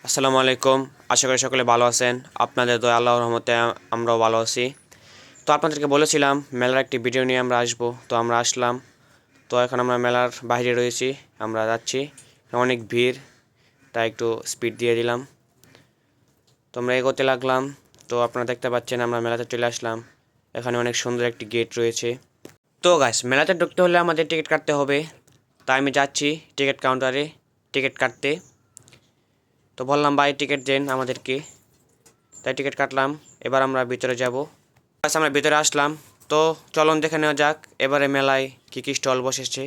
আসসালামু আলাইকুম। আশা করি সকলে ভালো আছেন। আপনাদের দয়া আল্লাহর রহমতে আমরাও ভালো আছি। তো আপনাদেরকে বলেছিলাম মেলার একটি ভিডিও নিয়ে আমরা আসব, তো আমরা আসলাম। তো এখন আমরা মেলার বাইরে রয়েছি, আমরা যাচ্ছি। অনেক ভিড়, তাই একটু স্পিড দিয়ে দিলাম। তো আমরা এগোতে লাগলাম। তো আপনারা দেখতে পাচ্ছেন আমরা মেলাতে চলে আসলাম। এখানে অনেক সুন্দর একটি গেট রয়েছে। তো গাইস, মেলাতে ঢুকতে হলে আমাদের টিকিট কাটতে হবে। তাই আমি যাচ্ছি টিকিট কাউন্টারে টিকিট কাটতে। তো বললাম ভাই টিকিট দেন আমাদেরকে, তাই টিকিট কাটলাম। এবার আমরা ভিতরে যাব। আমরা ভিতরে আসলাম। তো চলুন দেখে নেওয়া যাক এবারে মেলায় কী কী স্টল বসেছে।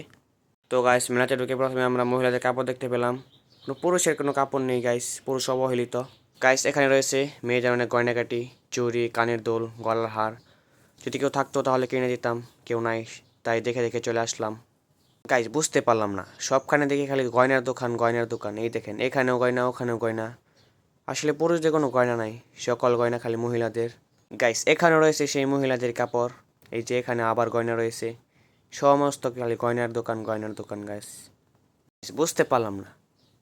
তো গাইস, মেলাতে ঢুকে প্রথমে আমরা মহিলাদের কাপড় দেখতে পেলাম। কোনো পুরুষের কোনো কাপড় নেই গাইস, পুরুষ অবহেলিত। গাইস, এখানে রয়েছে মেয়েদের অনেক গয়নাকাটি, চুড়ি, কানের দুল, গলার হার। যদি কেউ থাকতো তাহলে কিনে দিতাম, কেউ নাই, তাই দেখে দেখে চলে আসলাম। গাইস, বুঝতে পারলাম না, সবখানে দেখি খালি গয়নার দোকান গয়নার দোকান। এই দেখেন, এখানেও গয়না ওখানেও গয়না। আসলে পুরুষদের কোনো গয়না নাই, সকল গয়না খালি মহিলাদের। গাইস, এখানে রয়েছে সেই মহিলাদের কাপড়। এই যে এখানে আবার গয়না রয়েছে, সমস্ত খালি গয়নার দোকান গয়নার দোকান। গাইস, বুঝতে পারলাম না,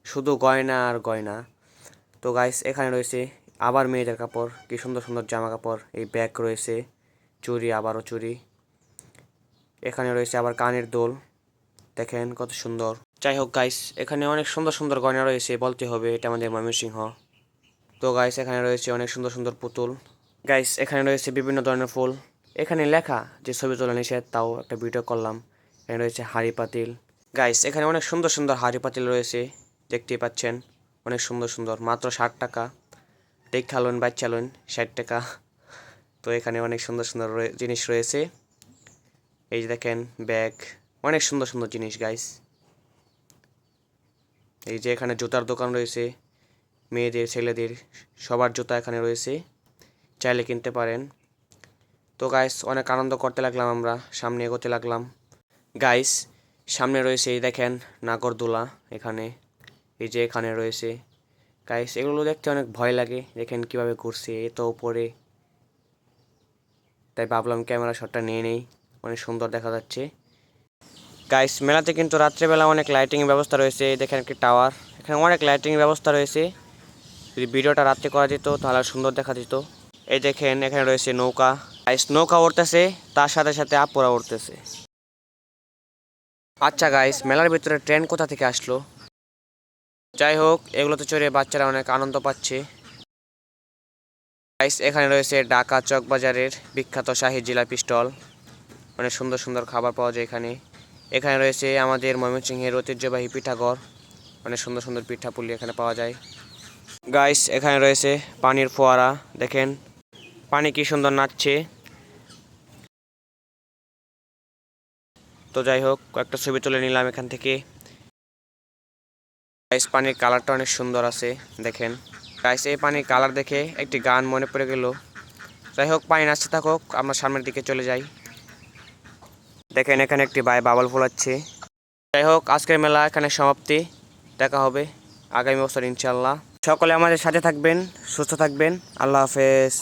শুধু গয়না আর গয়না। তো গাইস, এখানে রয়েছে আবার মেয়েদের কাপড়, কি সুন্দর সুন্দর জামা কাপড়। এই ব্যাগ রয়েছে, চুড়ি, আবারও চুড়ি। এখানে রয়েছে আবার কানের দোল, দেখেন কত সুন্দর। যাই হোক গাইস, এখানে অনেক সুন্দর সুন্দর গয়না রয়েছে, বলতে হবে এটা আমাদের ময়মনসিংহ। তো গাইস, এখানে রয়েছে অনেক সুন্দর সুন্দর পুতুল। গাইস, এখানে রয়েছে বিভিন্ন ধরনের ফুল। এখানে লেখা যে ছবি তোলা নিষেধ, তাও একটা ভিডিও করলাম। এখানে রয়েছে হাঁড়ি পাতিল। গাইস, এখানে অনেক সুন্দর সুন্দর হাঁড়ি পাতিল রয়েছে, দেখতেই পাচ্ছেন। অনেক সুন্দর সুন্দর, মাত্র 60 টাকা। দেখালুন বাচ্চালুন 60 টাকা। তো এখানে অনেক সুন্দর সুন্দর জিনিস রয়েছে। এই যে দেখেন ব্যাগ, অনেক সুন্দর সুন্দর জিনিস গাইস। এই যে এখানে জুতার দোকান রয়েছে, মেয়েদের ছেলেদের সবার জুতা এখানে রয়েছে, চাইলে কিনতে পারেন। তো গাইস, অনেক আনন্দ করতে লাগলাম, আমরা সামনে এগোতে লাগলাম। গাইস, সামনে রয়েছে এই দেখেন নাগরদোলা। এখানে এই যে এখানে রয়েছে। গাইস, এগুলো দেখতে অনেক ভয় লাগে, দেখেন কিভাবে ঘুরছে এত উপরে। তাই ভাবলাম ক্যামেরা শটটা নিয়ে নেই, অনেক সুন্দর দেখা যাচ্ছে। গাইস, মেলাতে কিন্তু রাত্রেবেলা অনেক লাইটিংয়ের ব্যবস্থা রয়েছে। এই দেখেন একটি টাওয়ার, এখানে অনেক লাইটিংয়ের ব্যবস্থা রয়েছে। যদি ভিডিওটা রাত্রে করা যেত তাহলে সুন্দর দেখা যেত। এই দেখেন এখানে রয়েছে নৌকা। গাইস, নৌকা উঠতেছে, তার সাথে সাথে আপুরা উঠতেছে। আচ্ছা গাইস, মেলার ভিতরে ট্রেন কোথা থেকে আসলো? যাই হোক, এগুলোতে চড়ে বাচ্চারা অনেক আনন্দ পাচ্ছে। গাইস, এখানে রয়েছে ঢাকা চকবাজারের বিখ্যাত শাহী জিলাপি স্টল। অনেক সুন্দর সুন্দর খাবার পাওয়া যায় এখানে। এখানে রয়েছে আমাদের ময়মনসিংহের ঐতিহ্যবাহী পিঠাঘর, অনেক সুন্দর সুন্দর পিঠাপুলি এখানে পাওয়া যায়। গাইস, এখানে রয়েছে পানির ফোয়ারা, দেখেন পানি কি সুন্দর নাচছে। তো যাই হোক, কয়েকটা ছবি তুলে নিলাম এখান থেকে। গাইস, পানির কালারটা অনেক সুন্দর আছে, দেখেন। গাইস, এই পানির কালার দেখে একটি গান মনে পড়ে গেল। যাই হোক, পানি নাচতে থাকুক, আমরা সামনের দিকে চলে যাই। দেখেন এখানে একটি ভাই বাবল ফোলাচ্ছে। যাই হোক, আজকের মেলা এখানে সমাপ্তি। দেখা হবে আগামী বছর ইনশাল্লাহ। সকলে আমাদের সাথে থাকবেন, সুস্থ থাকবেন। আল্লাহ হাফেজ।